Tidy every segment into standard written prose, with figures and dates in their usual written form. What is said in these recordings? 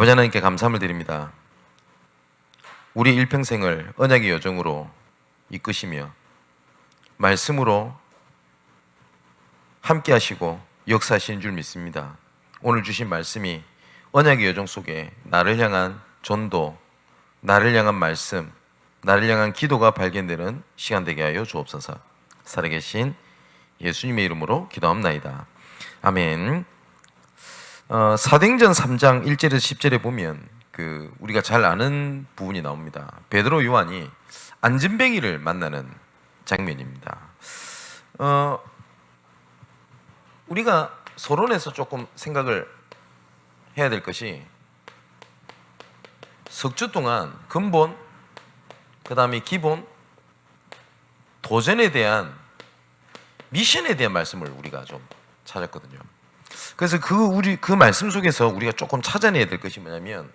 아버지 하나님께 감사함을 드립니다. 우리 일평생을 언약의 여정으로 이끄시며 말씀으로 함께 하시고 역사하시는 줄 믿습니다. 오늘 주신 말씀이 언약의 여정 속에 나를 향한 전도, 나를 향한 말씀, 나를 향한 기도가 발견되는 시간 되게 하여 주옵소서. 살아계신 예수님의 이름으로 기도합나이다. 아멘. 사도행전 3장 1절에서 10절에 보면 우리가 잘 아는 부분이 나옵니다. 베드로 요한이 안진뱅이를 만나는 장면입니다. 우리가 서론에서 조금 생각을 해야 될 것이 석주 동안 근본, 그 다음에 기본, 도전에 대한 미션에 대한 말씀을 우리가 좀 찾았거든요. 그래서 그 말씀 속에서 우리가 조금 찾아내야 될 것이 뭐냐면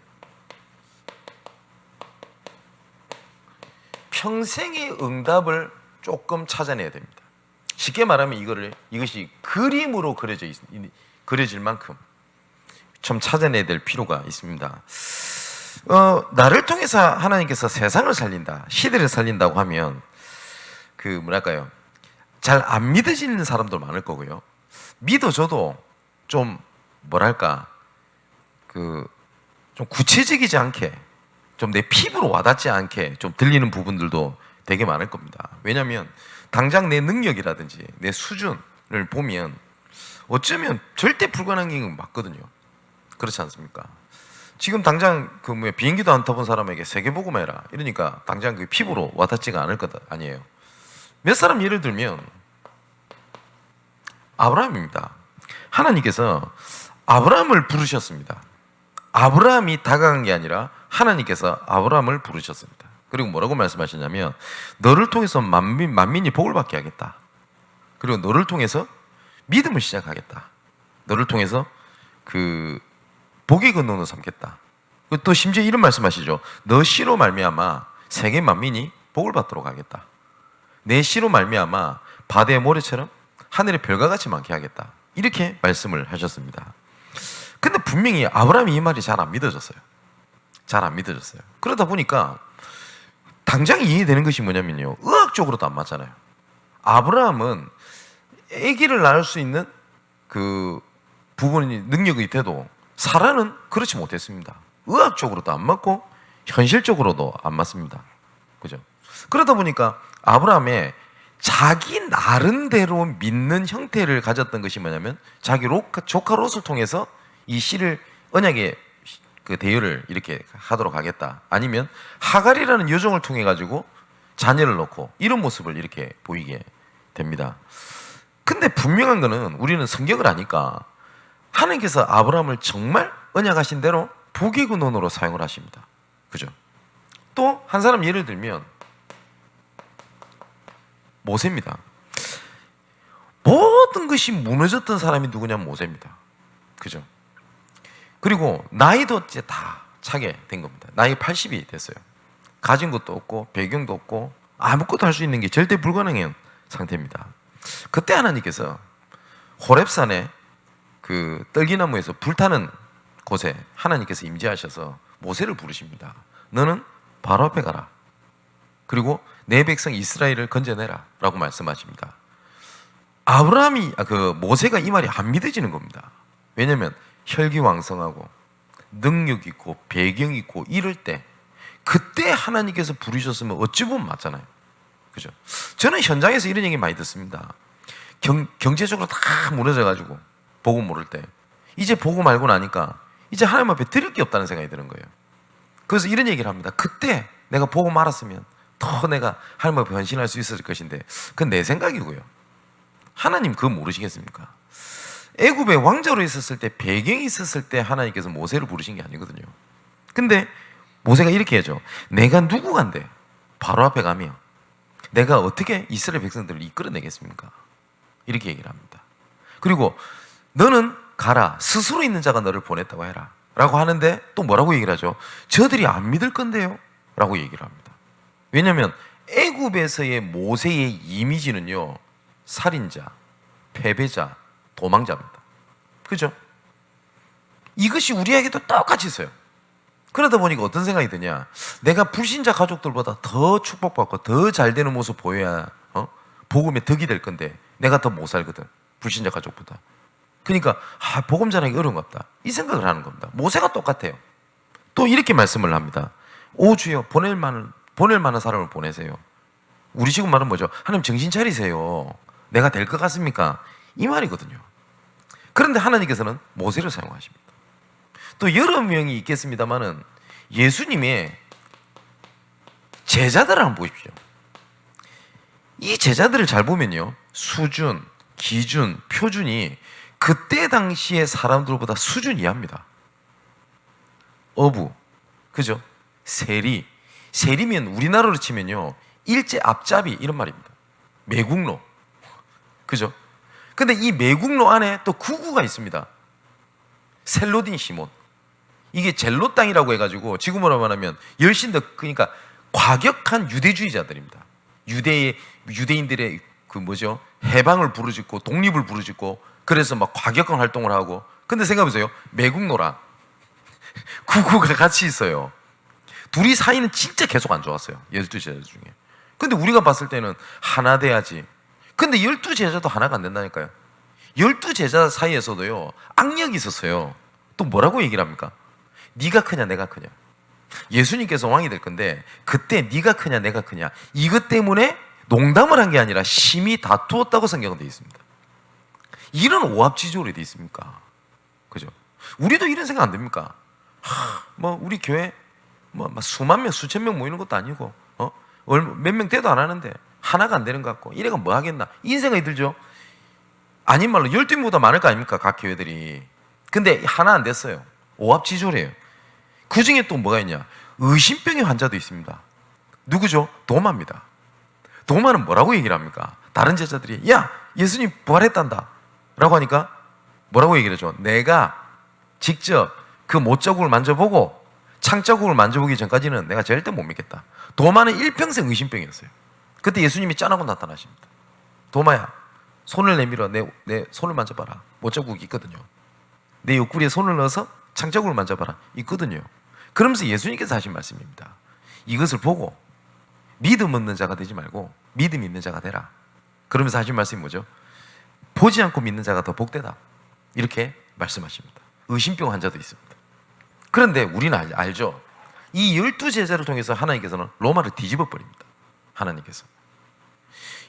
평생의 응답을 조금 찾아내야 됩니다. 쉽게 말하면 이것이 그림으로 그려질 만큼 좀 찾아내야 될 필요가 있습니다. 나를 통해서 하나님께서 세상을 살린다, 시대를 살린다고 하면 잘 안 믿어지는 사람도 많을 거고요. 믿어줘도 좀 좀 구체적이지 않게, 좀 내 피부로 와닿지 않게 좀 들리는 부분들도 되게 많을 겁니다. 왜냐하면 당장 내 능력이라든지 내 수준을 보면 어쩌면 절대 불가능한 게 맞거든요. 그렇지 않습니까? 지금 당장 비행기도 안 타본 사람에게 세계복음 해라 이러니까 당장 그 피부로 와닿지가 않을 것 아니에요. 몇 사람 예를 들면 아브라함입니다. 하나님께서 아브라함을 부르셨습니다. 아브라함이 다가간 게 아니라 하나님께서 아브라함을 부르셨습니다. 그리고 뭐라고 말씀하셨냐면 너를 통해서 만민이 복을 받게 하겠다. 그리고 너를 통해서 믿음을 시작하겠다. 너를 통해서 복의 근원으로 삼겠다. 또 심지어 이런 말씀하시죠. 너 씨로 말미암아 세계 만민이 복을 받도록 하겠다. 내 씨로 말미암아 바다의 모래처럼 하늘의 별과 같이 많게 하겠다. 이렇게 말씀을 하셨습니다. 근데 분명히 아브라함이 이 말이 잘 안 믿어졌어요. 잘 안 믿어졌어요. 그러다 보니까 당장 이해되는 것이 뭐냐면요, 의학적으로도 안 맞잖아요. 아브라함은 아기를 낳을 수 있는 부분이 능력이 있대도 사라는 그렇지 못했습니다. 의학적으로도 안 맞고 현실적으로도 안 맞습니다. 그죠? 그러다 보니까 아브라함의 자기 나름대로 믿는 형태를 가졌던 것이 뭐냐면 자기 조카 롯을 통해서 이 씨를 언약의 대열을 이렇게 하도록 하겠다. 아니면 하갈이라는 여종을 통해 가지고 자녀를 낳고 이런 모습을 이렇게 보이게 됩니다. 근데 분명한 거는 우리는 성경을 아니까 하나님께서 아브라함을 정말 언약하신 대로 복의 근원으로 사용을 하십니다. 그죠? 또 한 사람 예를 들면 모세입니다. 모든 것이 무너졌던 사람이 누구냐면 모세입니다. 그죠? 그리고 나이도 이제 다 차게 된 겁니다. 나이 80이 됐어요. 가진 것도 없고 배경도 없고 아무것도 할 수 있는 게 절대 불가능한 상태입니다. 그때 하나님께서 호렙산에 떨기나무에서 불타는 곳에 하나님께서 임재하셔서 모세를 부르십니다. 너는 바로 앞에 가라. 그리고 내 백성 이스라엘을 건져내라 라고 말씀하십니다. 모세가 이 말이 안 믿어지는 겁니다. 왜냐하면 혈기왕성하고 능력 있고 배경 있고 이럴 때 그때 하나님께서 부르셨으면 어찌 보면 맞잖아요. 그죠? 저는 현장에서 이런 얘기 많이 듣습니다. 경제적으로 다 무너져가지고 복음 모를 때 이제 보고 말고 나니까 이제 하나님 앞에 드릴 게 없다는 생각이 드는 거예요. 그래서 이런 얘기를 합니다. 그때 내가 보고 말았으면 더 내가 하나님 앞에 변신할 수 있었을 것인데 그건 내 생각이고요. 하나님 그거 모르시겠습니까? 애굽의 왕자로 있었을 때 배경이 있었을 때 하나님께서 모세를 부르신 게 아니거든요. 근데 모세가 이렇게 하죠. 내가 누구간데 바로 앞에 가면 내가 어떻게 이스라엘 백성들을 이끌어내겠습니까? 이렇게 얘기를 합니다. 그리고 너는 가라. 스스로 있는 자가 너를 보냈다고 해라. 라고 하는데 또 뭐라고 얘기를 하죠? 저들이 안 믿을 건데요? 라고 얘기를 합니다. 왜냐하면 애굽에서의 모세의 이미지는요, 살인자, 패배자, 도망자입니다. 그죠? 이것이 우리에게도 똑같이 있어요. 그러다 보니까 어떤 생각이 드냐? 내가 불신자 가족들보다 더 축복받고 더 잘 되는 모습 보여야 복음의 덕이 될 건데 내가 더 못 살거든. 불신자 가족보다. 그러니까 복음 전하기 어려운 것 같다. 이 생각을 하는 겁니다. 모세가 똑같아요. 또 이렇게 말씀을 합니다. 오 주여 보낼 만한 사람을 보내세요. 우리 지금 말은 뭐죠? 하나님 정신 차리세요. 내가 될 것 같습니까? 이 말이거든요. 그런데 하나님께서는 모세를 사용하십니다. 또 여러 명이 있겠습니다만은 예수님의 제자들을 한번 보십시오. 이 제자들을 잘 보면요, 수준, 기준, 표준이 그때 당시의 사람들보다 수준 이하입니다. 어부, 그죠? 세리면 우리나라로 치면요, 일제 앞잡이 이런 말입니다. 매국노, 그죠? 근데 이 매국노 안에 또 구구가 있습니다. 셀로딘 시몬. 이게 젤로 땅이라고 해가지고 지금으로 말하면 훨씬 더, 그러니까 과격한 유대주의자들입니다. 유대인들의 그 뭐죠? 해방을 부르짖고 독립을 부르짖고 그래서 막 과격한 활동을 하고. 근데 생각해보세요. 매국노랑 구구가 같이 있어요. 둘이 사이는 진짜 계속 안 좋았어요. 12제자 중에. 근데 우리가 봤을 때는 하나 돼야지. 근데 12제자도 하나가 안 된다니까요. 12제자 사이에서도요, 악력이 있었어요. 또 뭐라고 얘기를 합니까? 네가 크냐 내가 크냐. 예수님께서 왕이 될 건데 그때 네가 크냐 내가 크냐, 이것 때문에 농담을 한 게 아니라 심히 다투었다고 성경은 되어 있습니다. 이런 오합지졸이 되어 있습니까? 그죠? 우리도 이런 생각 안 됩니까? 뭐 우리 교회 뭐 수만 명 수천 명 모이는 것도 아니고 몇 명 돼도 안 하는데 하나가 안 되는 것 같고 이래가 뭐 하겠나, 이 생각이 들죠. 아닌 말로 12명보다 많을 거 아닙니까, 각 교회들이. 근데 하나 안 됐어요. 오합지졸이에요. 그 중에 또 뭐가 있냐, 의심병의 환자도 있습니다. 누구죠? 도마입니다. 도마는 뭐라고 얘기를 합니까? 다른 제자들이 야 예수님 부활했단다 라고 하니까 뭐라고 얘기를 하죠? 내가 직접 그 못자국을 만져보고 창자국을 만져보기 전까지는 내가 절대 못 믿겠다. 도마는 일평생 의심병이었어요. 그때 예수님이 짠하고 나타나십니다. 도마야, 손을 내밀어 내 손을 만져봐라. 못자국이 있거든요. 내 옆구리에 손을 넣어서 창자국을 만져봐라. 있거든요. 그러면서 예수님께서 하신 말씀입니다. 이것을 보고 믿음 없는 자가 되지 말고 믿음 있는 자가 되라. 그러면서 하신 말씀이 뭐죠? 보지 않고 믿는 자가 더 복되다. 이렇게 말씀하십니다. 의심병 환자도 있습니다. 그런데 우리는 알죠. 이 12제자를 통해서 하나님께서는 로마를 뒤집어 버립니다. 하나님께서.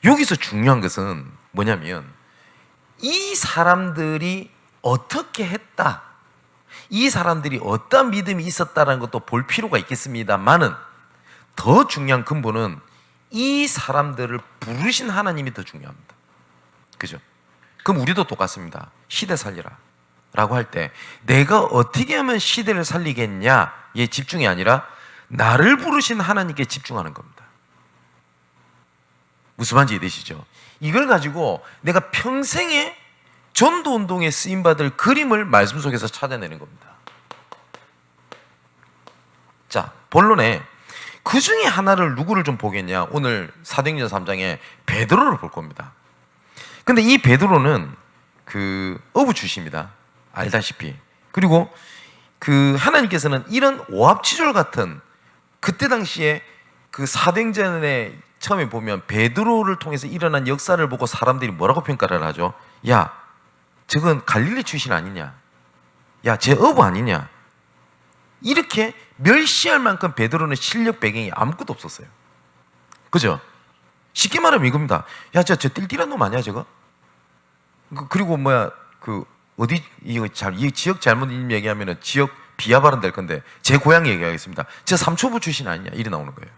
여기서 중요한 것은 뭐냐면 이 사람들이 어떻게 했다, 이 사람들이 어떤 믿음이 있었다는 것도 볼 필요가 있겠습니다만은 더 중요한 근본은 이 사람들을 부르신 하나님이 더 중요합니다. 그죠? 그럼 우리도 똑같습니다. 시대 살리라 라고 할 때 내가 어떻게 하면 시대를 살리겠냐에 집중이 아니라 나를 부르신 하나님께 집중하는 겁니다. 무슨 말인지 이해되시죠? 이걸 가지고 내가 평생에 전도운동에 쓰임받을 그림을 말씀 속에서 찾아내는 겁니다. 자, 본론에 그 중에 하나를 누구를 좀 보겠냐, 오늘 사도행전 3장에 베드로를 볼 겁니다. 근데 이 베드로는 그 어부 출신입니다. 알다시피. 그리고 그 하나님께서는 이런 오합지졸 같은, 그때 당시에 그 사도행전에 처음에 보면 베드로를 통해서 일어난 역사를 보고 사람들이 뭐라고 평가를 하죠? 야, 저건 갈릴리 출신 아니냐? 야, 쟤 어부 아니냐? 이렇게 멸시할 만큼 베드로는 실력 배경이 아무것도 없었어요. 그죠? 쉽게 말하면 이겁니다. 야, 저 띨띨한 놈 아니야, 저거? 그리고 어디, 이 지역 잘못 얘기하면은 지역 비하 발언 될 건데, 제 고향 얘기하겠습니다. 저 삼초부 출신 아니냐? 이래 나오는 거예요.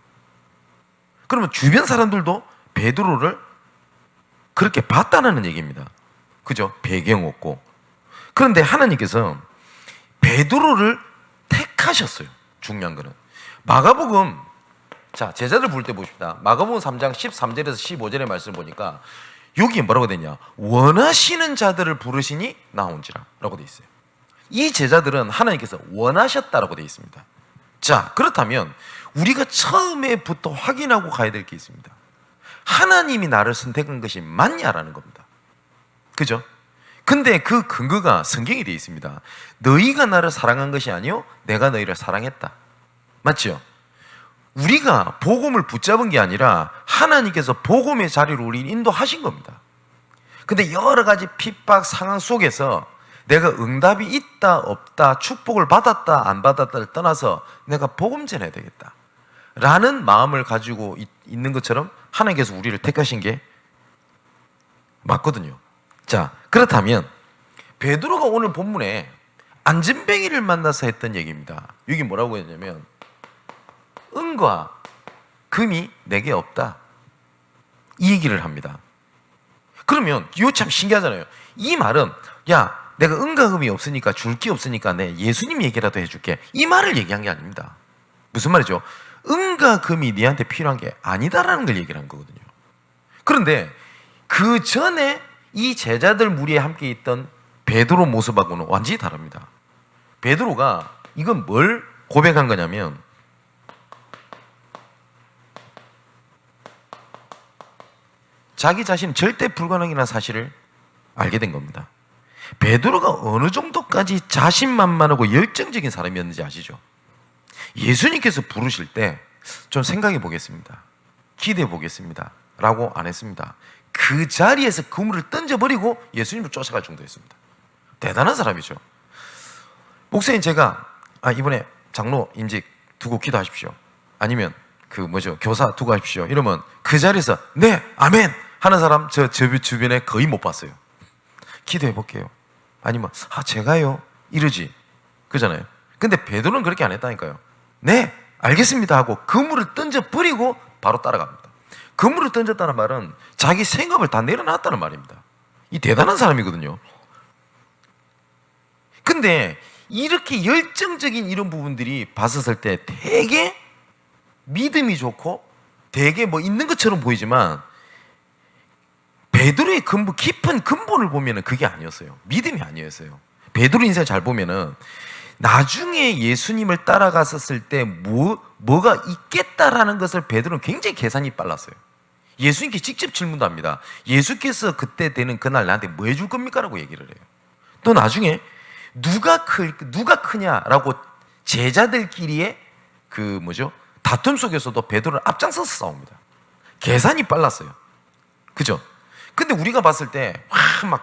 그러면 주변 사람들도 베드로를 그렇게 봤다는 얘기입니다. 그죠? 배경 없고. 그런데 하나님께서 베드로를 택하셨어요. 중요한 거는. 마가복음, 자, 제자들 부를 때 보십시다. 마가복음 3장 13절에서 15절의 말씀을 보니까 여기에 뭐라고 되냐? 원하시는 자들을 부르시니 나온지라 라고 되어 있어요. 이 제자들은 하나님께서 원하셨다라고 되어 있습니다. 자, 그렇다면 우리가 처음에부터 확인하고 가야 될 게 있습니다. 하나님이 나를 선택한 것이 맞냐라는 겁니다. 그죠? 근데 그 근거가 성경에 되어 있습니다. 너희가 나를 사랑한 것이 아니요 내가 너희를 사랑했다. 맞죠? 우리가 복음을 붙잡은 게 아니라 하나님께서 복음의 자리로 우리를 인도하신 겁니다. 근데 여러 가지 핍박 상황 속에서 내가 응답이 있다 없다, 축복을 받았다 안 받았다를 떠나서 내가 복음 전해야 되겠다 라는 마음을 가지고 있는 것처럼 하나님께서 우리를 택하신 게 맞거든요. 자, 그렇다면 베드로가 오늘 본문에 안진뱅이를 만나서 했던 얘기입니다. 여기 뭐라고 했냐면 은과 금이 내게 없다, 이 얘기를 합니다. 그러면 이거 참 신기하잖아요. 이 말은 야, 내가 은과 금이 없으니까 줄 게 없으니까 내 예수님 얘기라도 해줄게, 이 말을 얘기한 게 아닙니다. 무슨 말이죠? 은과 금이 네한테 필요한 게 아니다라는 걸 얘기를 한 거거든요. 그런데 그 전에 이 제자들 무리에 함께 있던 베드로 모습하고는 완전히 다릅니다. 베드로가 이건 뭘 고백한 거냐면 자기 자신 절대 불가능이라는 사실을 알게 된 겁니다. 베드로가 어느 정도까지 자신만만하고 열정적인 사람이었는지 아시죠? 예수님께서 부르실 때 좀 생각해 보겠습니다, 기대해 보겠습니다 라고 안 했습니다. 그 자리에서 그물을 던져버리고 예수님을 쫓아갈 정도였습니다. 대단한 사람이죠. 목사님, 제가 이번에 장로 임직 두고 기도하십시오, 아니면 교사 두고 하십시오 이러면 그 자리에서 네 아멘 하는 사람 저 주변에 거의 못 봤어요. 기도해 볼게요, 아니면 제가요 이러지, 그잖아요. 근데 베드로는 그렇게 안 했다니까요. 네 알겠습니다 하고 그물을 던져버리고 바로 따라갑니다. 그물을 던졌다는 말은 자기 생업을 다 내려놨다는 말입니다. 이 대단한 사람이거든요. 근데 이렇게 열정적인 이런 부분들이 봤었을 때 되게 믿음이 좋고 되게 있는 것처럼 보이지만 베드로의 깊은 근본을 보면은 그게 아니었어요. 믿음이 아니었어요. 베드로 인생을 잘 보면은 나중에 예수님을 따라갔었을 때 뭐가 있겠다라는 것을 베드로는 굉장히 계산이 빨랐어요. 예수님께 직접 질문도 합니다. 예수께서 그때 되는 그날 나한테 뭐 해줄 겁니까? 라고 얘기를 해요. 또 나중에 누가 크냐라고 제자들끼리의 다툼 속에서도 베드로는 앞장서서 싸웁니다. 계산이 빨랐어요. 그죠? 근데 우리가 봤을 때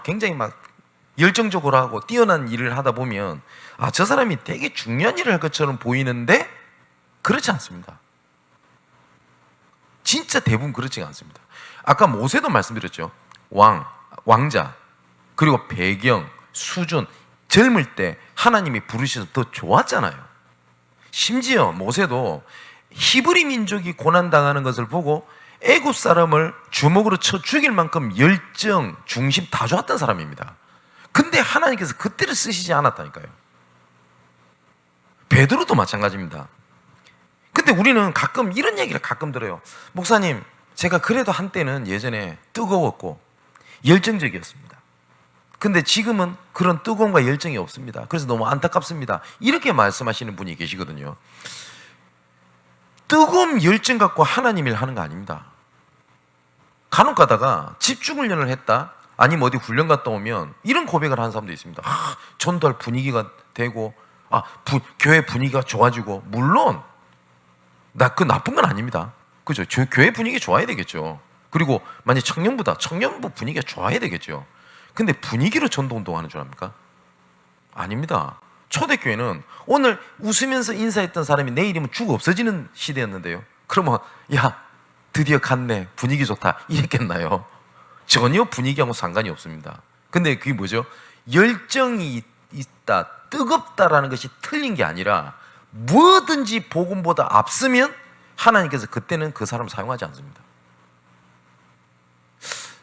굉장히 열정적으로 하고 뛰어난 일을 하다 보면 저 사람이 되게 중요한 일을 할 것처럼 보이는데 그렇지 않습니다. 진짜 대부분 그렇지가 않습니다. 아까 모세도 말씀드렸죠. 왕자, 그리고 배경, 수준, 젊을 때 하나님이 부르셔서 더 좋았잖아요. 심지어 모세도 히브리 민족이 고난당하는 것을 보고 애굽 사람을 주먹으로 쳐 죽일 만큼 열정, 중심 다 좋았던 사람입니다. 근데 하나님께서 그때를 쓰시지 않았다니까요. 베드로도 마찬가지입니다. 근데 우리는 가끔 이런 얘기를 가끔 들어요. 목사님, 제가 그래도 한때는 예전에 뜨거웠고 열정적이었습니다. 근데 지금은 그런 뜨거움과 열정이 없습니다. 그래서 너무 안타깝습니다. 이렇게 말씀하시는 분이 계시거든요. 뜨거움, 열정 갖고 하나님 일 하는 거 아닙니다. 간혹 가다가 집중훈련을 했다, 아니면 어디 훈련 갔다 오면 이런 고백을 하는 사람도 있습니다. 전도할 분위기가 되고 교회 분위기가 좋아지고, 물론 그 나쁜 건 아닙니다. 그죠? 교회 분위기 좋아야 되겠죠. 그리고 만약 청년부 분위기가 좋아야 되겠죠. 근데 분위기로 전도 운동하는 줄 압니까? 아닙니다. 초대교회는 오늘 웃으면서 인사했던 사람이 내일이면 죽어 없어지는 시대였는데요. 그러면 드디어 갔네, 분위기 좋다 이랬겠나요? 전혀 분위기하고 상관이 없습니다. 근데 그게 뭐죠? 열정이 있다, 뜨겁다라는 것이 틀린 게 아니라 뭐든지 복음보다 앞서면 하나님께서 그때는 그 사람을 사용하지 않습니다.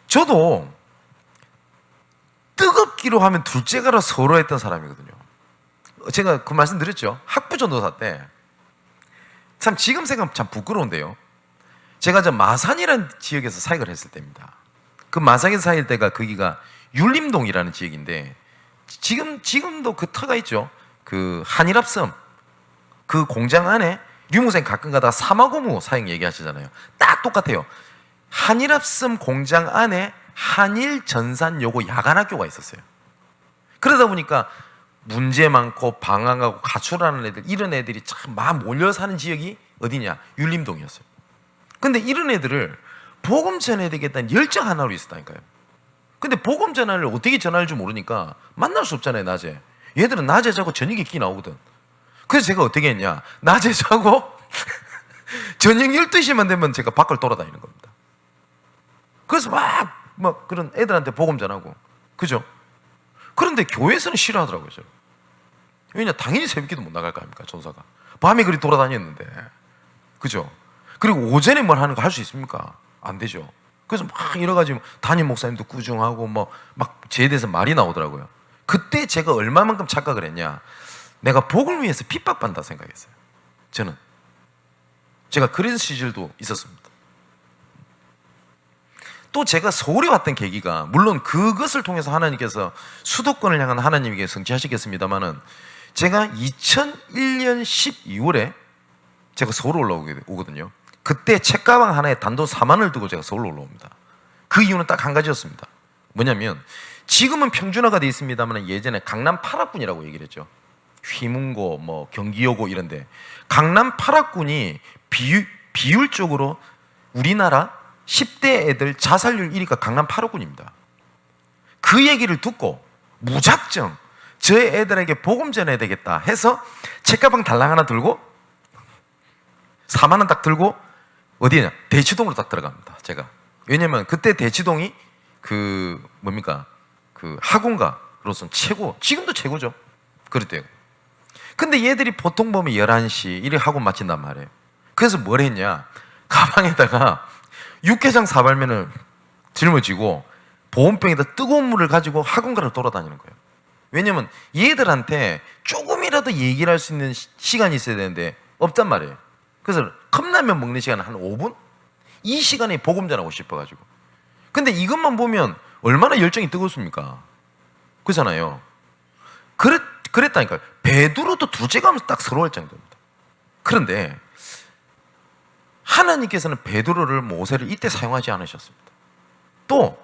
저도 뜨겁기로 하면 둘째가라 서로 했던 사람이거든요. 제가 그 말씀 드렸죠. 학부 전도사 때 참 지금 생각하면 참 부끄러운데요. 제가 마산이라는 지역에서 사역을 했을 때입니다. 그 마산에서 사역할 때가 거기가 율림동이라는 지역인데 지금도 그 터가 있죠. 그 한일합섬 그 공장 안에 류무생 가끔 가다가 사마고무 사역 얘기하시잖아요. 딱 똑같아요. 한일합섬 공장 안에 한일전산여고 야간학교가 있었어요. 그러다 보니까 문제 많고 방황하고 가출하는 애들, 이런 애들이 참 막 몰려 사는 지역이 어디냐? 율림동이었어요. 근데 이런 애들을 복음 전해야 되겠다는 열정 하나로 있었다니까요. 근데 복음 전화를 어떻게 전할 줄 모르니까 만날 수 없잖아요, 낮에. 얘들은 낮에 자고 저녁에 끼 나오거든. 그래서 제가 어떻게 했냐? 낮에 자고 저녁 12시만 되면 제가 밖을 돌아다니는 겁니다. 그래서 막 그런 애들한테 복음 전하고, 그죠? 그런데 교회에서는 싫어하더라고요. 왜냐, 당연히 새벽기도 못 나갈 거 아닙니까, 전사가. 밤에 그리 돌아다녔는데, 그죠? 그리고 오전에 뭘 하는 거 할 수 있습니까? 안 되죠. 그래서 막 여러 가지 담임 목사님도 꾸중하고 막 제에 대해서 말이 나오더라고요. 그때 제가 얼마만큼 착각을 했냐? 내가 복을 위해서 핍박받는다 생각했어요. 저는 제가 그런 시절도 있었습니다. 또 제가 서울에 왔던 계기가, 물론 그것을 통해서 하나님께서 수도권을 향한 하나님에게 성취하시겠습니다마는, 제가 2001년 12월에 제가 서울 올라오거든요. 그때 책가방 하나에 단돈 4만 원을 두고 제가 서울로 올라옵니다. 그 이유는 딱 한 가지였습니다. 뭐냐면, 지금은 평준화가 되어 있습니다만 예전에 강남 8학군이라고 얘기를 했죠. 휘문고, 경기여고 이런데, 강남 8학군이 비율적으로 우리나라 10대 애들 자살률 1위가 강남 8학군입니다. 그 얘기를 듣고 무작정 저 애들에게 복음 전해야 되겠다 해서 책가방 달랑 하나 들고 4만 원 딱 들고 어디냐? 대치동으로 딱 들어갑니다. 제가. 왜냐면 그때 대치동이 그 학원가로서는 최고, 지금도 최고죠. 그랬대요. 근데 얘들이 보통 보면 11시 이렇게 학원 마친단 말이에요. 그래서 뭘 했냐? 가방에다가 육개장 사발면을 짊어지고 보온병에다 뜨거운 물을 가지고 학원가를 돌아다니는 거예요. 왜냐면 얘들한테 조금이라도 얘기를 할 수 있는 시간이 있어야 되는데 없단 말이에요. 그래서 컵라면 먹는 시간은 한 5분? 이 시간에 복음 전하고 싶어가지고. 근데 이것만 보면 얼마나 열정이 뜨겁습니까? 그렇잖아요. 그랬다니까요. 베드로도 둘째가 하면서 딱 서러울 정도입니다. 그런데 하나님께서는 베드로를, 모세를 이때 사용하지 않으셨습니다. 또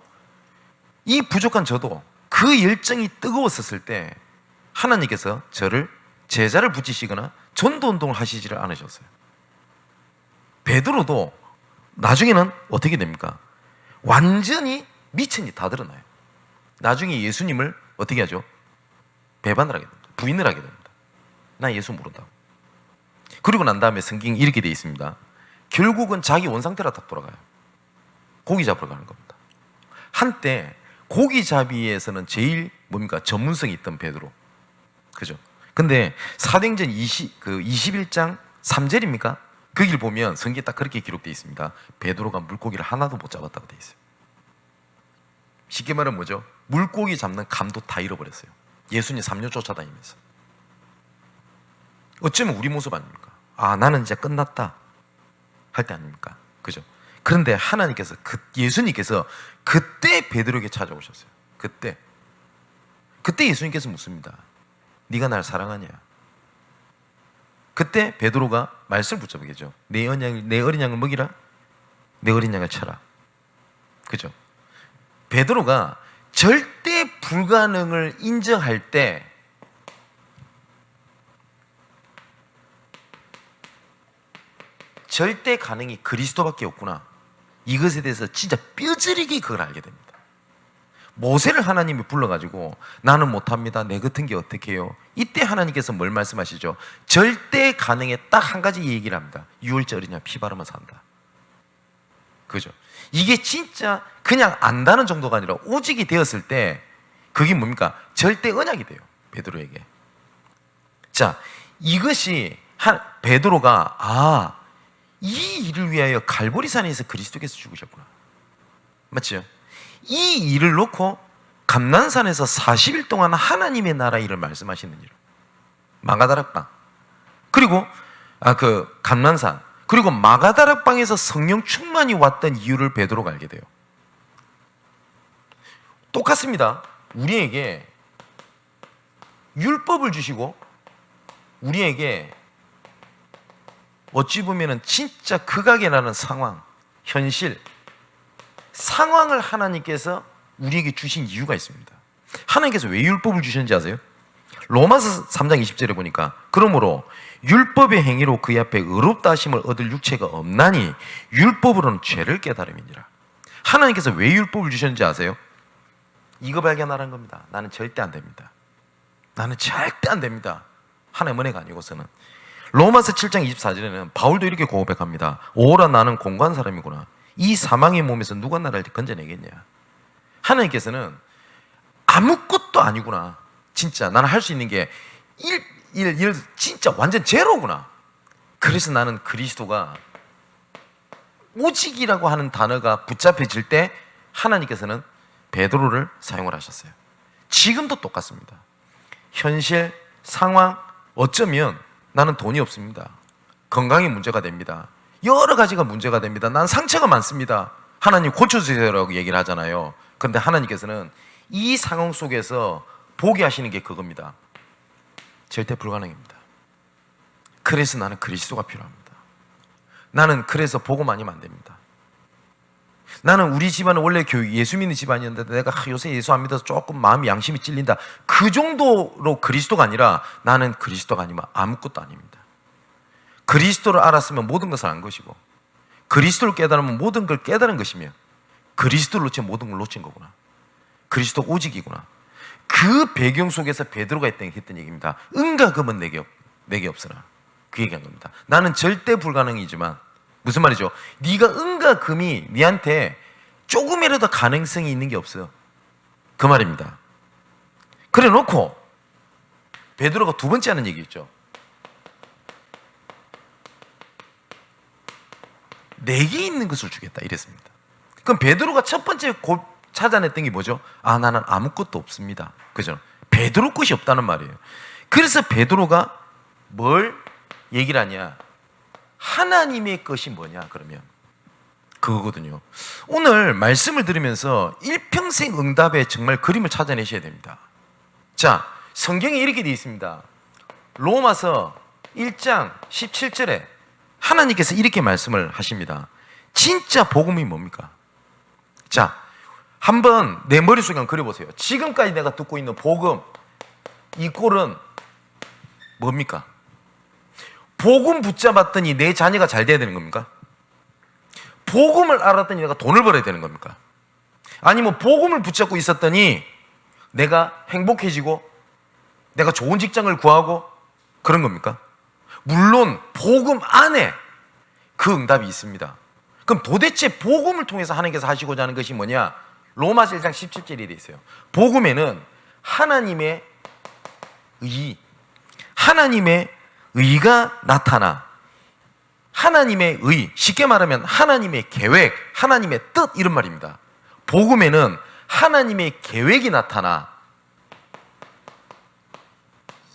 이 부족한 저도 그 열정이 뜨거웠었을 때 하나님께서 저를 제자를 붙이시거나 전도운동을 하시지를 않으셨어요. 베드로도 나중에는 어떻게 됩니까? 완전히 미천이 다 드러나요. 나중에 예수님을 어떻게 하죠? 배반을 하게 됩니다. 부인을 하게 됩니다. 나 예수 모른다고. 그리고 난 다음에 성경이 이렇게 되어 있습니다. 결국은 자기 원상태로 딱 돌아가요. 고기 잡으러 가는 겁니다. 한때 고기잡이에서는 제일 전문성이 있던 베드로. 그죠? 근데 사도행전 21장 3절입니까? 거기를 보면 성경에 딱 그렇게 기록되어 있습니다. 베드로가 물고기를 하나도 못 잡았다고 되어 있어요. 쉽게 말하면 뭐죠? 물고기 잡는 감도 다 잃어버렸어요. 예수님 3년 쫓아다니면서. 어쩌면 우리 모습 아닙니까? 아, 나는 이제 끝났다 할 때 아닙니까? 그죠? 그런데 하나님께서, 예수님께서 그때 베드로에게 찾아오셨어요. 그때 예수님께서 묻습니다. 네가 날 사랑하냐? 그때 베드로가 말씀을 붙잡겠죠. 내 어린 양을 먹이라, 내 어린 양을 쳐라. 그죠? 베드로가 절대 불가능을 인정할 때 절대 가능이 그리스도밖에 없구나, 이것에 대해서 진짜 뼈저리게 그걸 알게 됩니다. 모세를 하나님이 불러가지고 나는 못합니다, 내 같은 게 어떻게 해요? 이때 하나님께서 뭘 말씀하시죠? 절대 가능에 딱 한 가지 얘기를 합니다. 유월절 어린 양 피 바르면 산다. 그죠? 이게 진짜 그냥 안다는 정도가 아니라 오직이 되었을 때 그게 뭡니까? 절대 언약이 돼요, 베드로에게. 자, 이것이 베드로가 이 일을 위하여 갈보리산에서 그리스도께서 죽으셨구나. 맞죠? 이 일을 놓고 감난산에서 40일 동안 하나님의 나라 일을 말씀하시는 일, 마가다락방, 그리고 감난산, 그리고 마가다락방에서 성령 충만이 왔던 이유를 베드로가 알게 돼요. 똑같습니다. 우리에게 율법을 주시고 우리에게 어찌 보면은 진짜 극악에 나는 상황, 현실, 상황을 하나님께서 우리에게 주신 이유가 있습니다. 하나님께서 왜 율법을 주셨는지 아세요? 로마서 3장 20절에 보니까 그러므로 율법의 행위로 그의 앞에 의롭다 하심을 얻을 육체가 없나니 율법으로는 죄를 깨달음이니라. 하나님께서 왜 율법을 주셨는지 아세요? 이거 발견하라는 겁니다. 나는 절대 안 됩니다. 나는 절대 안 됩니다. 하나님의 은혜가 아니고서는. 로마서 7장 24절에는 바울도 이렇게 고백합니다. 오라 나는 공고한 사람이구나. 이 사망의 몸에서 누가 나를 건져내겠냐. 하나님께서는 아무것도 아니구나. 진짜 나는 할 수 있는 게 진짜 완전 제로구나. 그래서 나는 그리스도가 오직이라고 하는 단어가 붙잡혀질 때 하나님께서는 베드로를 사용을 하셨어요. 지금도 똑같습니다. 현실, 상황, 어쩌면 나는 돈이 없습니다. 건강이 문제가 됩니다. 여러 가지가 문제가 됩니다. 난 상처가 많습니다. 하나님 고쳐주세요라고 얘기를 하잖아요. 그런데 하나님께서는 이 상황 속에서 보게 하시는 게 그겁니다. 절대 불가능입니다. 그래서 나는 그리스도가 필요합니다. 나는 그래서 보고만 아니면 안 됩니다. 나는 우리 집안은 원래 예수 믿는 집안이었는데 내가 요새 예수 안 믿어서 조금 마음이 양심이 찔린다. 그 정도로 그리스도가 아니라 나는 그리스도가 아니면 아무것도 아닙니다. 그리스도를 알았으면 모든 것을 안 것이고 그리스도를 깨달으면 모든 걸 깨달은 것이며 그리스도를 놓치면 모든 걸 놓친 거구나. 그리스도 오직이구나. 그 배경 속에서 베드로가 했던 얘기입니다. 은과 금은 내게 없으나 그 얘기한 겁니다. 나는 절대 불가능이지만 무슨 말이죠? 네가 은과 금이 네한테 조금이라도 가능성이 있는 게 없어요. 그 말입니다. 그래 놓고 베드로가 두 번째 하는 얘기 있죠. 내게 있는 것을 주겠다 이랬습니다. 그럼 베드로가 첫 번째 찾아냈던 게 뭐죠? 나는 아무것도 없습니다. 그죠? 베드로 것이 없다는 말이에요. 그래서 베드로가 뭘 얘기를 하냐? 하나님의 것이 뭐냐? 그러면 그거거든요. 오늘 말씀을 들으면서 일평생 응답에 정말 그림을 찾아내셔야 됩니다. 자, 성경에 이렇게 되어 있습니다. 로마서 1장 17절에 하나님께서 이렇게 말씀을 하십니다. 진짜 복음이 뭡니까? 자, 한번 내 머릿속에 한번 그려보세요. 지금까지 내가 듣고 있는 복음, 이 꼴은 뭡니까? 복음 붙잡았더니 내 자녀가 잘 돼야 되는 겁니까? 복음을 알았더니 내가 돈을 벌어야 되는 겁니까? 아니면 복음을 붙잡고 있었더니 내가 행복해지고 내가 좋은 직장을 구하고 그런 겁니까? 물론 복음 안에 그 응답이 있습니다. 그럼 도대체 복음을 통해서 하나님께서 하시고자 하는 것이 뭐냐? 로마서 1장 17절에 되어 있어요. 복음에는 하나님의 의가 나타나 하나님의 의, 쉽게 말하면 하나님의 계획, 하나님의 뜻 이런 말입니다. 복음에는 하나님의 계획이 나타나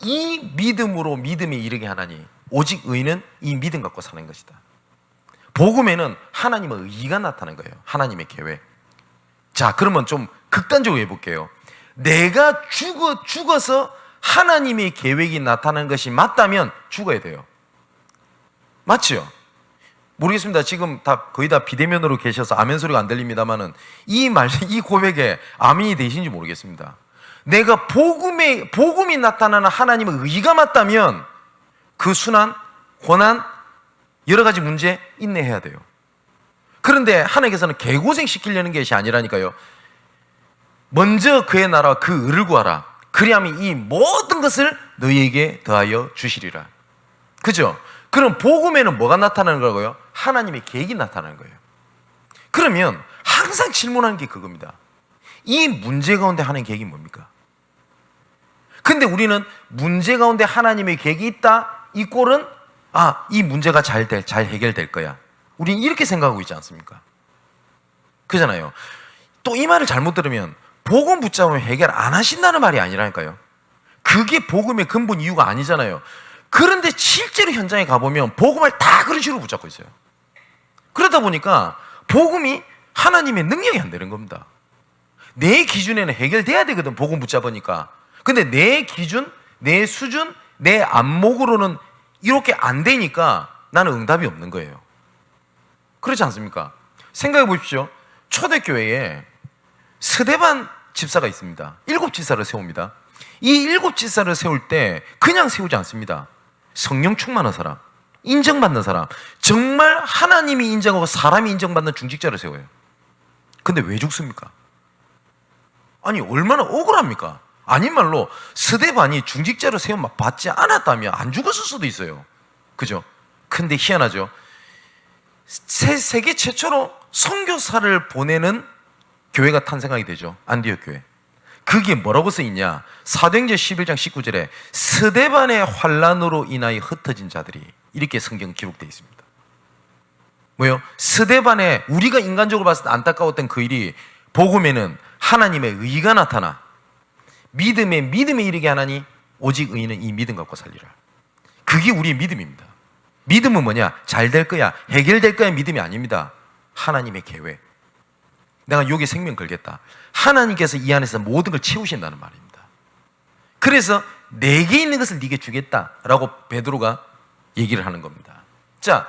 이 믿음으로 믿음에 이르게 하나니 오직 의는 이 믿음 갖고 사는 것이다. 복음에는 하나님의 의가 나타나는 거예요. 하나님의 계획. 자, 그러면 좀 극단적으로 해볼게요. 내가 죽어서 하나님의 계획이 나타나는 것이 맞다면 죽어야 돼요. 맞죠? 모르겠습니다. 지금 거의 다 비대면으로 계셔서 아멘 소리가 안 들립니다만은 이 고백에 아멘이 되신지 모르겠습니다. 내가 복음이 나타나는 하나님의 의가 맞다면 그 순환, 고난, 여러 가지 문제 인내해야 돼요. 그런데 하나님께서는 개고생 시키려는 것이 아니라니까요. 먼저 그의 나라와 그 의를 구하라. 그리하면 이 모든 것을 너희에게 더하여 주시리라. 그죠? 그럼 복음에는 뭐가 나타나는 거고요? 하나님의 계획이 나타나는 거예요. 그러면 항상 질문하는 게 그겁니다. 이 문제 가운데 하나님의 계획이 뭡니까? 근데 우리는 문제 가운데 하나님의 계획이 있다. 이 꼴은 이 문제가 잘 해결될 거야. 우리는 이렇게 생각하고 있지 않습니까? 그잖아요. 또 이 말을 잘못 들으면 복음 붙잡으면 해결 안 하신다는 말이 아니라니까요. 그게 복음의 근본 이유가 아니잖아요. 그런데 실제로 현장에 가보면 복음을 다 그런 식으로 붙잡고 있어요. 그러다 보니까 복음이 하나님의 능력이 안 되는 겁니다. 내 기준에는 해결돼야 되거든, 복음 붙잡으니까. 근데 내 기준, 내 수준, 내 안목으로는 이렇게 안 되니까 나는 응답이 없는 거예요. 그렇지 않습니까? 생각해 보십시오. 초대교회에 스데반 집사가 있습니다. 7집사를 세웁니다. 이 7집사를 세울 때 그냥 세우지 않습니다. 성령 충만한 사람, 인정받는 사람, 정말 하나님이 인정하고 사람이 인정받는 중직자를 세워요. 근데 왜 죽습니까? 아니 얼마나 억울합니까? 아닌 말로 스데반이 중직자를 세움 받지 않았다면 안 죽었을 수도 있어요. 그죠? 근데 희한하죠. 세계 최초로 선교사를 보내는 교회가 탄생하게 되죠. 안디옥 교회. 그게 뭐라고 써있냐? 사도행전 11장 19절에 스데반의 환난으로 인하여 흩어진 자들이, 이렇게 성경 기록되어 있습니다. 뭐요? 스데반의, 우리가 인간적으로 봤을 때 안타까웠던 그 일이 복음에는 하나님의 의가 나타나 믿음에 이르게 하나니 오직 의인은 이 믿음 갖고 살리라. 그게 우리의 믿음입니다. 믿음은 뭐냐? 잘 될 거야, 해결될 거야 믿음이 아닙니다. 하나님의 계획. 내가 여기 생명 걸겠다. 하나님께서 이 안에서 모든 걸 채우신다는 말입니다. 그래서 내게 있는 것을 네게 주겠다라고 베드로가 얘기를 하는 겁니다. 자,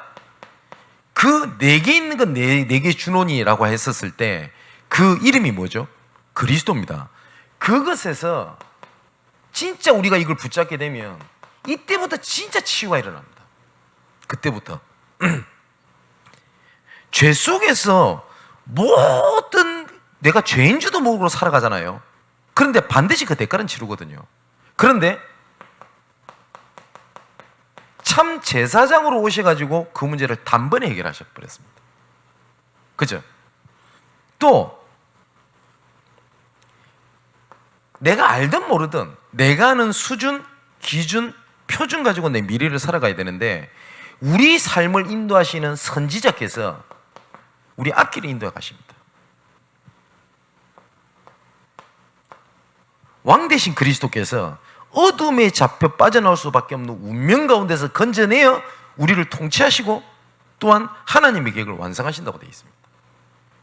그 내게 있는 건 내게 주노니라고 했었을 때 그 이름이 뭐죠? 그리스도입니다. 그것에서 진짜 우리가 이걸 붙잡게 되면 이때부터 진짜 치유가 일어납니다. 그때부터 죄 속에서 모든, 내가 죄인 줄도 모르고 살아가잖아요. 그런데 반드시 그 대가는 치르거든요. 그런데 참 제사장으로 오셔가지고 그 문제를 단번에 해결하셔 버렸습니다. 그죠? 또 내가 알든 모르든 내가 아는 수준, 기준, 표준 가지고 내 미래를 살아가야 되는데, 우리 삶을 인도하시는 선지자께서 우리 앞길을 인도해 가십니다. 왕 대신 그리스도께서 어둠에 잡혀 빠져나올 수밖에 없는 운명 가운데서 건져내어 우리를 통치하시고 또한 하나님의 계획을 완성하신다고 되어 있습니다.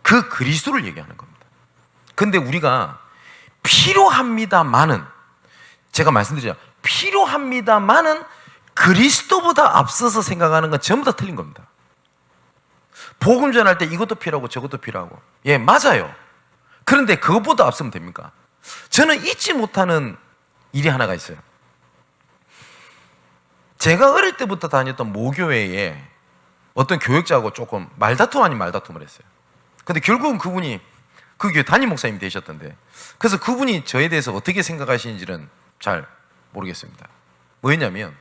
그 그리스도를 얘기하는 겁니다. 근데 우리가 필요합니다만은, 제가 말씀드리죠, 필요합니다만은 그리스도보다 앞서서 생각하는 건 전부 다 틀린 겁니다. 복음 전할 때 이것도 필요하고 저것도 필요하고, 예, 맞아요. 그런데 그것보다 앞서면 됩니까? 저는 잊지 못하는 일이 하나가 있어요. 제가 어릴 때부터 다녔던 모교회에 어떤 교역자하고 조금 말다툼 아닌 말다툼을 했어요. 근데 결국은 그분이 그 교회 담임 목사님이 되셨던데, 그래서 그분이 저에 대해서 어떻게 생각하시는지는 잘 모르겠습니다. 뭐였냐면,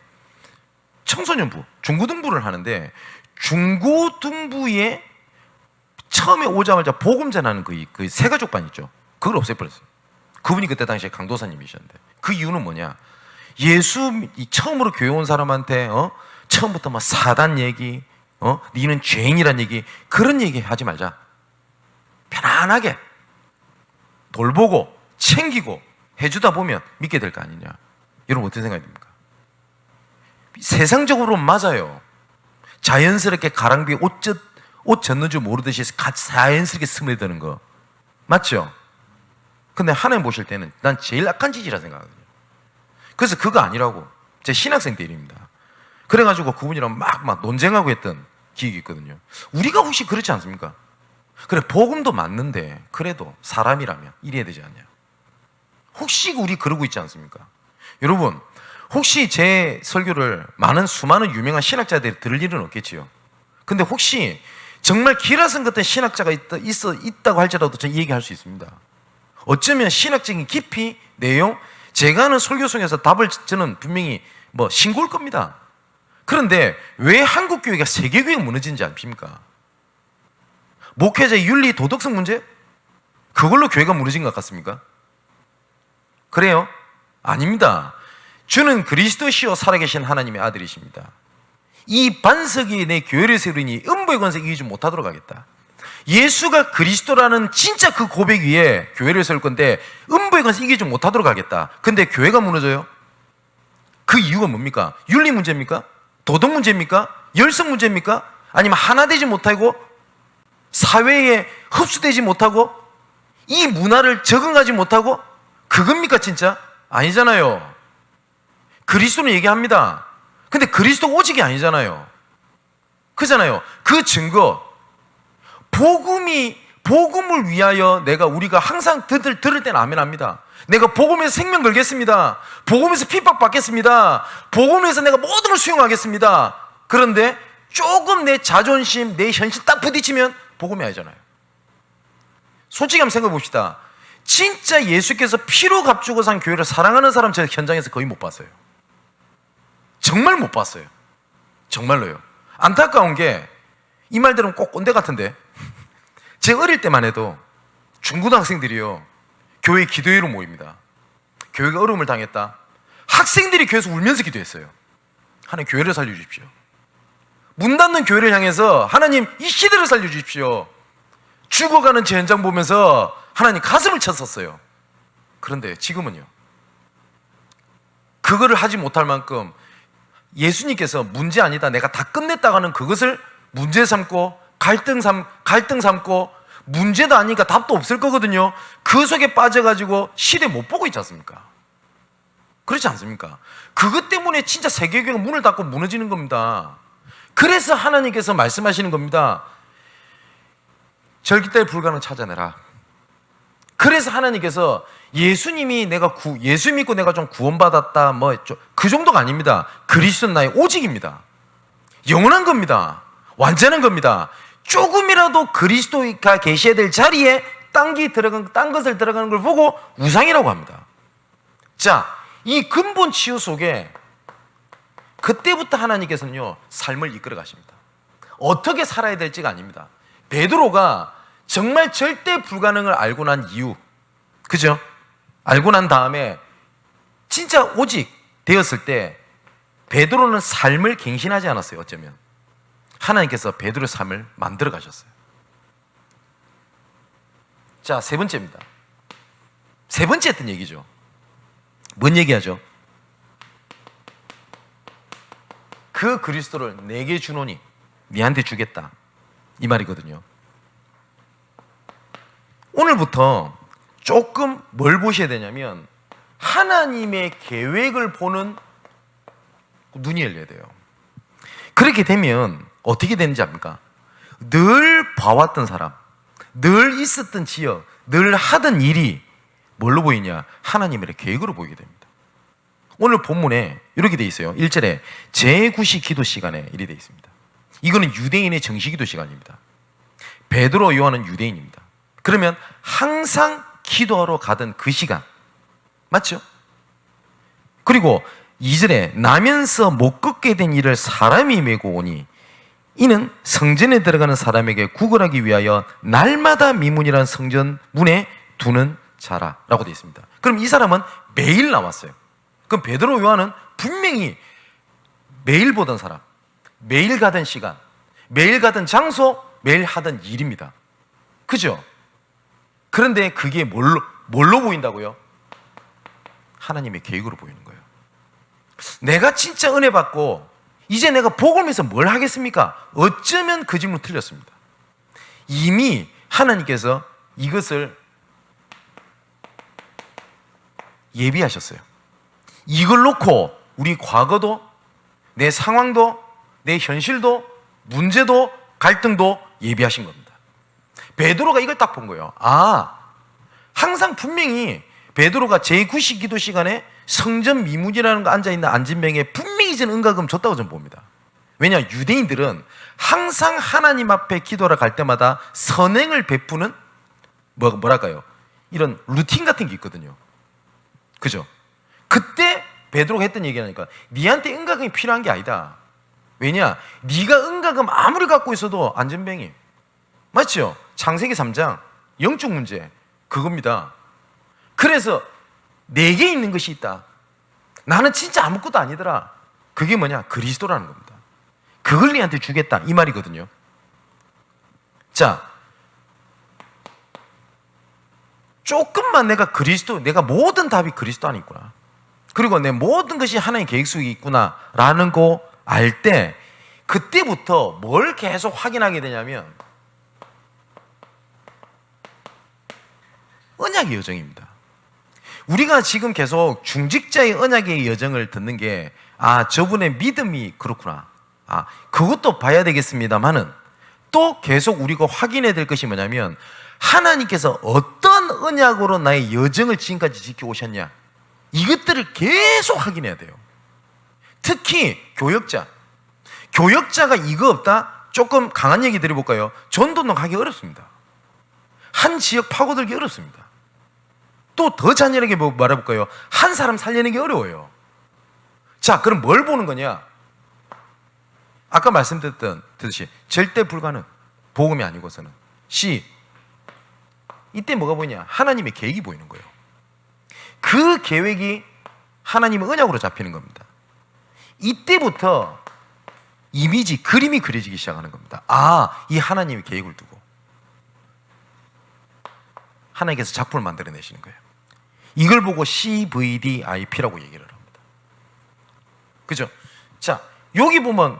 청소년부, 중고등부를 하는데 중고등부에 처음에 오자마자 복음 전하는 그 새가족반 있죠. 그걸 없애버렸어요. 그분이 그때 당시에 강도사님이셨는데, 그 이유는 뭐냐? 예수 처음으로 교회 온 사람한테 처음부터 막 사단 얘기, 니는 죄인이란 얘기, 그런 얘기 하지 말자. 편안하게 돌보고 챙기고 해주다 보면 믿게 될 거 아니냐. 여러분 어떻게 생각입니까? 세상적으로 맞아요. 자연스럽게 가랑비에 옷 젖는 줄 모르듯이 자연스럽게 스며드는 거 맞죠? 근데 하나님 보실 때는 난 제일 악한 짓이라 생각하거든요. 그래서 그거 아니라고 제 신학생 때 일입니다. 그래가지고 그분이랑 막 논쟁하고 했던 기억이 있거든요. 우리가 혹시 그렇지 않습니까? 그래, 복음도 맞는데 그래도 사람이라면 이래야 되지 않냐? 혹시 우리 그러고 있지 않습니까? 여러분, 혹시 제 설교를 수많은 유명한 신학자들이 들을 일은 없겠지요. 근데 혹시 정말 기라성 같은 신학자가 있다고 할지라도 저는 이 얘기할 수 있습니다. 어쩌면 신학적인 깊이, 내용, 제가 하는 설교송에서 답을 저는 분명히 신고할 겁니다. 그런데 왜 한국 교회가 세계 교회가 무너진지 아십니까? 목회자의 윤리, 도덕성 문제? 그걸로 교회가 무너진 것 같습니까? 그래요? 아닙니다. 주는 그리스도시요 살아계신 하나님의 아들이십니다. 이 반석이 내 교회를 세우리니 음부의 권세 이기지 못하도록 하겠다. 예수가 그리스도라는 진짜 그 고백 위에 교회를 세울 건데 음부의 권세 이기지 못하도록 하겠다. 근데 교회가 무너져요? 그 이유가 뭡니까? 윤리 문제입니까? 도덕 문제입니까? 열성 문제입니까? 아니면 하나 되지 못하고 사회에 흡수되지 못하고 이 문화를 적응하지 못하고 그겁니까 진짜? 아니잖아요. 그리스도는 얘기합니다. 근데 그리스도 오직이 아니잖아요. 그잖아요. 그 증거, 복음이 복음을 위하여 우리가 항상 들을 때는 아멘 합니다. 내가 복음에서 생명 걸겠습니다. 복음에서 핍박 받겠습니다. 복음에서 내가 모든 걸 수용하겠습니다. 그런데 조금 내 자존심, 내 현실 딱 부딪히면 복음이 아니잖아요. 솔직히 한번 생각해 봅시다. 진짜 예수께서 피로 값주고 산 교회를 사랑하는 사람 제가 현장에서 거의 못 봤어요. 정말 못 봤어요. 정말로요. 안타까운 게 이 말 들으면 꼭 꼰대 같은데 제가 어릴 때만 해도 중고등학생들이요 교회 기도회로 모입니다. 교회가 어려움을 당했다. 학생들이 교회에서 울면서 기도했어요. 하나님 교회를 살려주십시오. 문 닫는 교회를 향해서 하나님 이 시대를 살려주십시오. 죽어가는 제 현장 보면서 하나님 가슴을 쳤었어요. 그런데 지금은요 그거를 하지 못할 만큼 예수님께서 문제 아니다 내가 다 끝냈다고 하는 그것을 문제 삼고 갈등 삼고 문제도 아니니까 답도 없을 거거든요. 그 속에 빠져가지고 시대 못 보고 있지 않습니까? 그렇지 않습니까? 그것 때문에 진짜 세계교회가 문을 닫고 무너지는 겁니다. 그래서 하나님께서 말씀하시는 겁니다. 절기때 불가능 찾아내라. 그래서 하나님께서 예수님이 예수 믿고 내가 좀 구원받았다 그 정도가 아닙니다. 그리스도는 나의 오직입니다. 영원한 겁니다. 완전한 겁니다. 조금이라도 그리스도가 계셔야 될 자리에 딴 것을 들어가는 걸 보고 우상이라고 합니다. 자, 이 근본 치유 속에 그때부터 하나님께서는요 삶을 이끌어 가십니다. 어떻게 살아야 될지가 아닙니다. 베드로가 정말 절대 불가능을 알고 난 이유, 그죠? 알고 난 다음에 진짜 오직 되었을 때 베드로는 삶을 갱신하지 않았어요. 어쩌면 하나님께서 베드로의 삶을 만들어 가셨어요. 자, 세 번째입니다. 세 번째 했던 얘기죠. 뭔 얘기하죠? 그 그리스도를 내게 주노니 네한테 주겠다 이 말이거든요. 오늘부터 조금 뭘 보셔야 되냐면 하나님의 계획을 보는 눈이 열려야 돼요. 그렇게 되면 어떻게 되는지 압니까? 늘 봐왔던 사람, 늘 있었던 지역, 늘 하던 일이 뭘로 보이냐? 하나님의 계획으로 보이게 됩니다. 오늘 본문에 이렇게 돼 있어요. 1절에 제9시 기도 시간에 이렇게 돼 있습니다. 이거는 유대인의 정시 기도 시간입니다. 베드로, 요한은 유대인입니다. 그러면 항상 기도하러 가던 그 시간 맞죠? 그리고 2절에 나면서 못 걷게 된 일을 사람이 메고 오니 이는 성전에 들어가는 사람에게 구걸하기 위하여 날마다 미문이라는 성전 문에 두는 자라라고 되어 있습니다. 그럼 이 사람은 매일 나왔어요. 그럼 베드로, 요한은 분명히 매일 보던 사람, 매일 가던 시간, 매일 가던 장소, 매일 하던 일입니다. 그죠? 그런데 그게 뭘로 보인다고요? 하나님의 계획으로 보이는 거예요. 내가 진짜 은혜 받고 이제 내가 복음을 위해서 뭘 하겠습니까? 어쩌면 그 질문 틀렸습니다. 이미 하나님께서 이것을 예비하셨어요. 이걸 놓고 우리 과거도 내 상황도 내 현실도 문제도 갈등도 예비하신 겁니다. 베드로가 이걸 딱 본 거예요. 항상 분명히 베드로가 제9시 기도 시간에 성전 미문이라는 거 앉아있는 안진뱅에 분명히 저는 은가금 줬다고 저는 봅니다. 왜냐, 유대인들은 항상 하나님 앞에 기도하러 갈 때마다 선행을 베푸는 뭐랄까요, 이런 루틴 같은 게 있거든요. 그죠? 그때 베드로가 했던 얘기하니까 니한테 은가금이 필요한 게 아니다. 왜냐, 네가 은가금 아무리 갖고 있어도 안전뱅이 맞죠? 창세기 3장 영적 문제 그겁니다. 그래서 내게 있는 것이 있다. 나는 진짜 아무것도 아니더라. 그게 뭐냐? 그리스도라는 겁니다. 그걸 네한테 주겠다 이 말이거든요. 자, 조금만 내가 모든 답이 그리스도 안에 있구나, 그리고 내 모든 것이 하나님의 계획 속에 있구나 라는 거 알 때 그때부터 뭘 계속 확인하게 되냐면 언약의 여정입니다. 우리가 지금 계속 중직자의 언약의 여정을 듣는 게 저분의 믿음이 그렇구나, 그것도 봐야 되겠습니다만은 또 계속 우리가 확인해야 될 것이 뭐냐면 하나님께서 어떤 언약으로 나의 여정을 지금까지 지켜오셨냐, 이것들을 계속 확인해야 돼요. 특히 교역자가 이거 없다? 조금 강한 얘기 드려볼까요? 전도는 하기 어렵습니다. 한 지역 파고들기 어렵습니다. 또 더 잔인하게 말해볼까요? 한 사람 살리는 게 어려워요. 자, 그럼 뭘 보는 거냐? 아까 말씀드렸듯이 절대 불가능, 복음이 아니고서는. C, 이때 뭐가 보이냐? 하나님의 계획이 보이는 거예요. 그 계획이 하나님의 언약으로 잡히는 겁니다. 이때부터 이미지, 그림이 그려지기 시작하는 겁니다. 아, 이 하나님의 계획을 두고 하나님께서 작품을 만들어내시는 거예요. 이걸 보고 CVDIP라고 얘기를 합니다. 그죠? 자, 여기 보면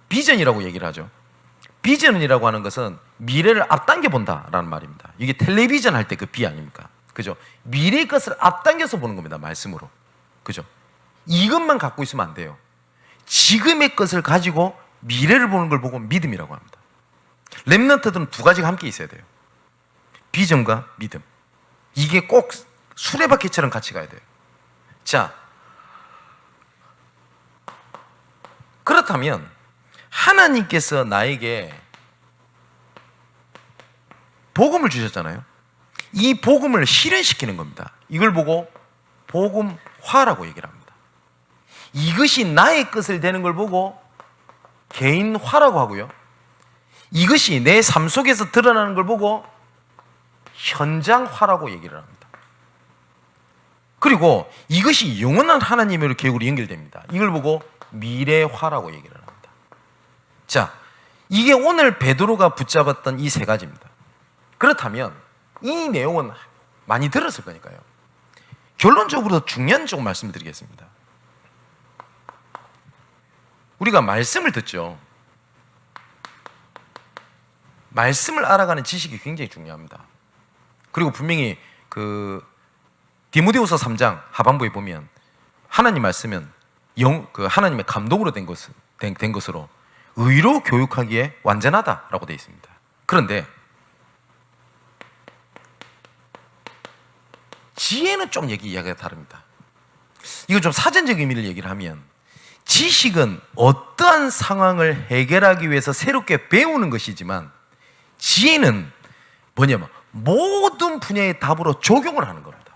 비전이라고 얘기를 하죠. 비전이라고 하는 것은 미래를 앞당겨 본다라는 말입니다. 이게 텔레비전 할 때 그 비 아닙니까? 그죠? 미래의 것을 앞당겨서 보는 겁니다. 말씀으로. 그죠? 이것만 갖고 있으면 안 돼요. 지금의 것을 가지고 미래를 보는 걸 보고 믿음이라고 합니다. 렘넌트들은 두 가지가 함께 있어야 돼요. 비전과 믿음. 이게 꼭 수레바퀴처럼 같이 가야 돼요. 자, 그렇다면 하나님께서 나에게 복음을 주셨잖아요. 이 복음을 실현시키는 겁니다. 이걸 보고 복음화라고 얘기를 합니다. 이것이 나의 것을 되는 걸 보고 개인화라고 하고요. 이것이 내 삶 속에서 드러나는 걸 보고 현장화라고 얘기를 합니다. 그리고 이것이 영원한 하나님의 계획으로 연결됩니다. 이걸 보고 미래화라고 얘기를 합니다. 자, 이게 오늘 베드로가 붙잡았던 이 세 가지입니다. 그렇다면 이 내용은 많이 들었을 거니까요. 결론적으로 중요한 쪽 말씀을 드리겠습니다. 우리가 말씀을 듣죠. 말씀을 알아가는 지식이 굉장히 중요합니다. 그리고 분명히 그 디모데후서 3장 하반부에 보면 하나님 말씀은 하나님의 감독으로 된 것으로 의로 교육하기에 완전하다라고 되어 있습니다. 그런데 지혜는 좀 이야기가 다릅니다. 이거 좀 사전적 의미를 얘기를 하면, 지식은 어떠한 상황을 해결하기 위해서 새롭게 배우는 것이지만, 지혜는 뭐냐면 모든 분야의 답으로 적용을 하는 겁니다.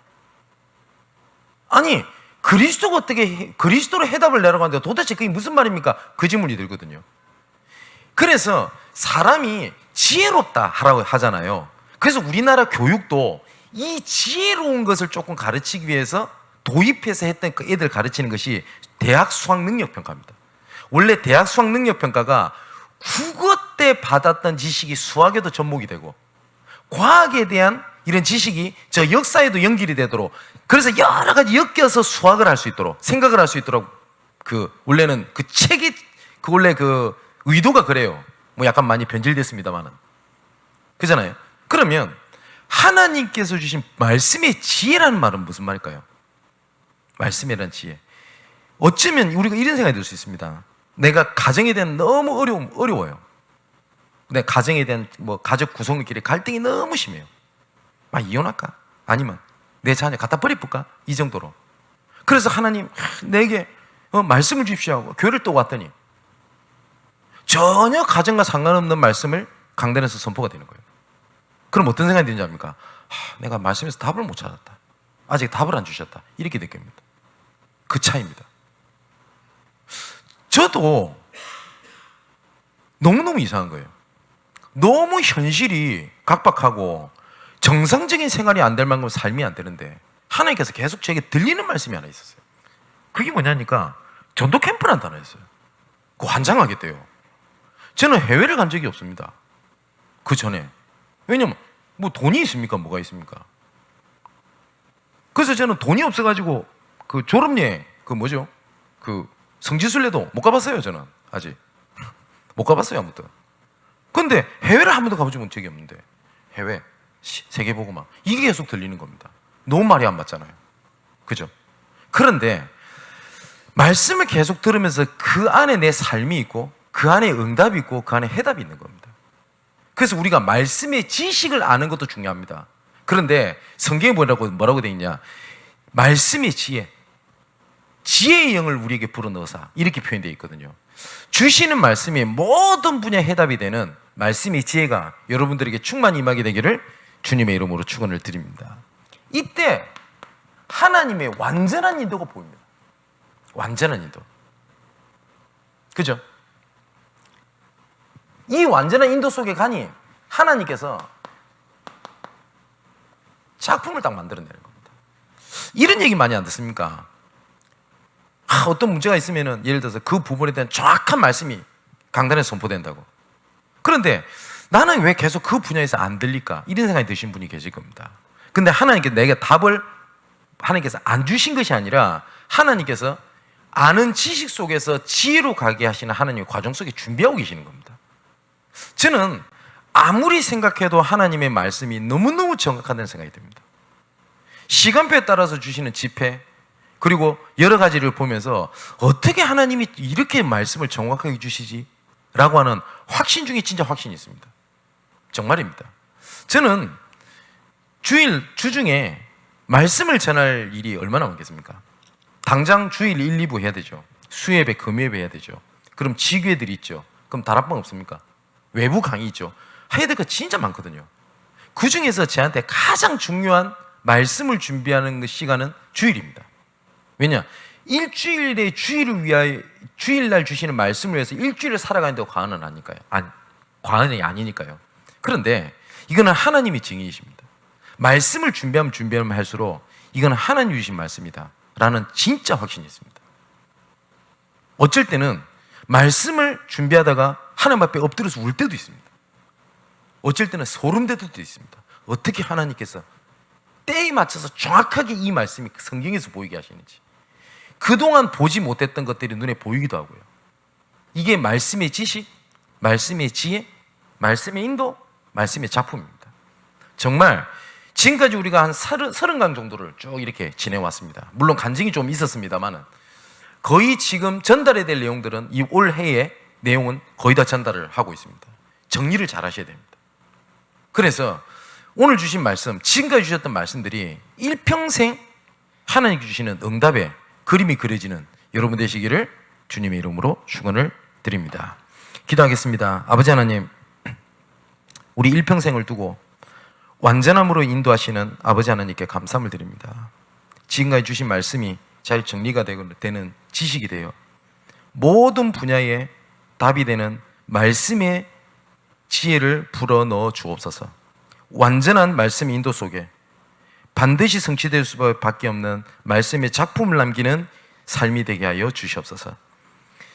아니, 그리스도로 해답을 내라고 하는데 도대체 그게 무슨 말입니까? 그 질문이 들거든요. 그래서 사람이 지혜롭다 하잖아요. 그래서 우리나라 교육도 이 지혜로운 것을 조금 가르치기 위해서 도입해서 했던 그 애들 가르치는 것이 대학 수학 능력 평가입니다. 원래 대학 수학 능력 평가가 국어 때 받았던 지식이 수학에도 접목이 되고, 과학에 대한 이런 지식이 저 역사에도 연결이 되도록, 그래서 여러 가지 엮여서 수학을 할 수 있도록, 생각을 할 수 있도록, 원래는 그 책이, 원래 의도가 그래요. 뭐 약간 많이 변질됐습니다만은. 그잖아요. 그러면 하나님께서 주신 말씀의 지혜라는 말은 무슨 말일까요? 말씀이라는 지혜. 어쩌면 우리가 이런 생각이 들 수 있습니다. 내가 가정에 대한 너무 어려워요. 내 가정에 대한 가족 구성끼리 갈등이 너무 심해요. 이혼할까? 아니면 내 자녀 갖다 버릴까? 이 정도로. 그래서 하나님 내게 말씀을 주십시오 하고 교회를 또 왔더니 전혀 가정과 상관없는 말씀을 강단에서 선포가 되는 거예요. 그럼 어떤 생각이 드는지 압니까? 내가 말씀에서 답을 못 찾았다. 아직 답을 안 주셨다. 이렇게 느낍니다. 그 차이입니다. 저도 너무너무 이상한 거예요. 너무 현실이 각박하고 정상적인 생활이 안 될 만큼 삶이 안 되는데 하나님께서 계속 제게 들리는 말씀이 하나 있었어요. 그게 뭐냐니까 전도 캠프라는 단어였어요. 그거 환장하겠대요. 저는 해외를 간 적이 없습니다. 그 전에. 왜냐면 돈이 있습니까? 뭐가 있습니까? 그래서 저는 돈이 없어가지고 졸업여행 성지순례도 못 가봤어요. 저는 아직 못 가봤어요. 아무튼. 근데 해외를 한 번도 가본 적이 없는데 해외 세계보고만 이게 계속 들리는 겁니다. 너무 말이 안 맞잖아요. 그죠? 그런데 말씀을 계속 들으면서 그 안에 내 삶이 있고 그 안에 응답이 있고 그 안에 해답이 있는 겁니다. 그래서 우리가 말씀의 지식을 아는 것도 중요합니다. 그런데 성경에 뭐라고 되어 있냐? 말씀의 지혜, 지혜의 영을 우리에게 불어넣어서 이렇게 표현되어 있거든요. 주시는 말씀이 모든 분야의 해답이 되는 말씀의 지혜가 여러분들에게 충만히 임하게 되기를 주님의 이름으로 축원을 드립니다. 이때 하나님의 완전한 인도가 보입니다. 완전한 인도. 그죠? 이 완전한 인도 속에 가니 하나님께서 작품을 딱 만들어내는 겁니다. 이런 얘기 많이 안 듣습니까? 어떤 문제가 있으면은 예를 들어서 그 부분에 대한 정확한 말씀이 강단에 선포된다고. 그런데 나는 왜 계속 그 분야에서 안 들릴까? 이런 생각이 드신 분이 계실 겁니다. 근데 하나님께서 내게 답을 하나님께서 안 주신 것이 아니라 하나님께서 아는 지식 속에서 지혜로 가게 하시는 하나님의 과정 속에 준비하고 계시는 겁니다. 저는 아무리 생각해도 하나님의 말씀이 너무너무 정확하다는 생각이 듭니다. 시간표에 따라서 주시는 집회, 그리고 여러 가지를 보면서 어떻게 하나님이 이렇게 말씀을 정확하게 주시지? 라고 하는 확신 중에 진짜 확신이 있습니다. 정말입니다. 저는 주중에 말씀을 전할 일이 얼마나 많겠습니까? 당장 주일 1, 2부 해야 되죠. 수예배, 금요예배 해야 되죠. 그럼 지교회들이 있죠. 그럼 다락방 없습니까? 외부 강의 있죠. 해야 될 거 진짜 많거든요. 그 중에서 저한테 가장 중요한 말씀을 준비하는 시간은 주일입니다. 왜냐? 일주일의 주일을 위하여 주일날 주시는 말씀을 위해서 일주일을 살아가는데 과언은 아니까요. 과언이 아니니까요. 그런데 이거는 하나님의 증인이십니다. 말씀을 준비하면 할수록 이거는 하나님 주신 말씀이다 라는 진짜 확신이 있습니다. 어쩔 때는 말씀을 준비하다가 하나님 앞에 엎드려서 울 때도 있습니다. 어쩔 때는 소름 돋을 때도 있습니다. 어떻게 하나님께서 때에 맞춰서 정확하게 이 말씀이 성경에서 보이게 하시는지, 그동안 보지 못했던 것들이 눈에 보이기도 하고요. 이게 말씀의 지식, 말씀의 지혜, 말씀의 인도, 말씀의 작품입니다. 정말 지금까지 우리가 한 30강 정도를 쭉 이렇게 지내왔습니다. 물론 간증이 좀 있었습니다만은 거의 지금 전달해야 될 내용들은 이 올해의 내용은 거의 다 전달을 하고 있습니다. 정리를 잘 하셔야 됩니다. 그래서 오늘 주신 말씀, 지금까지 주셨던 말씀들이 일평생 하나님께 주시는 응답의 그림이 그려지는 여러분 되시기를 주님의 이름으로 축원을 드립니다. 기도하겠습니다. 아버지 하나님, 우리 일평생을 두고 완전함으로 인도하시는 아버지 하나님께 감사함을 드립니다. 지금까지 주신 말씀이 잘 정리가 되는 지식이 되어 모든 분야에 답이 되는 말씀의 지혜를 불어넣어 주옵소서. 완전한 말씀의 인도 속에 반드시 성취될 수밖에 없는 말씀의 작품을 남기는 삶이 되게 하여 주시옵소서.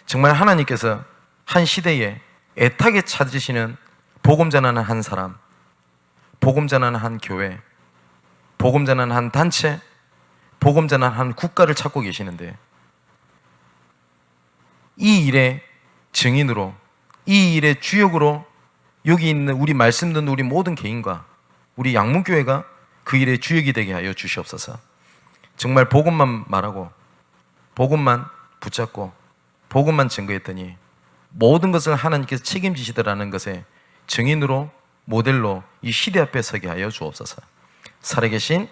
정말 하나님께서 한 시대에 애타게 찾으시는 복음 전하는 한 사람, 복음 전하는 한 교회, 복음 전하는 한 단체, 복음 전하는 한 국가를 찾고 계시는데, 이 일의 증인으로, 이 일의 주역으로 여기 있는 우리 말씀 듣는 우리 모든 개인과 우리 양문교회가 그 일의 주역이 되게 하여 주시옵소서. 정말 복음만 말하고 복음만 붙잡고 복음만 증거했더니 모든 것을 하나님께서 책임지시더라는 것에 증인으로, 모델로 이 시대 앞에 서게 하여 주옵소서. 살아계신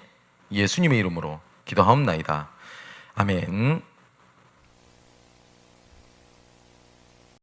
예수님의 이름으로 기도하옵나이다. 아멘.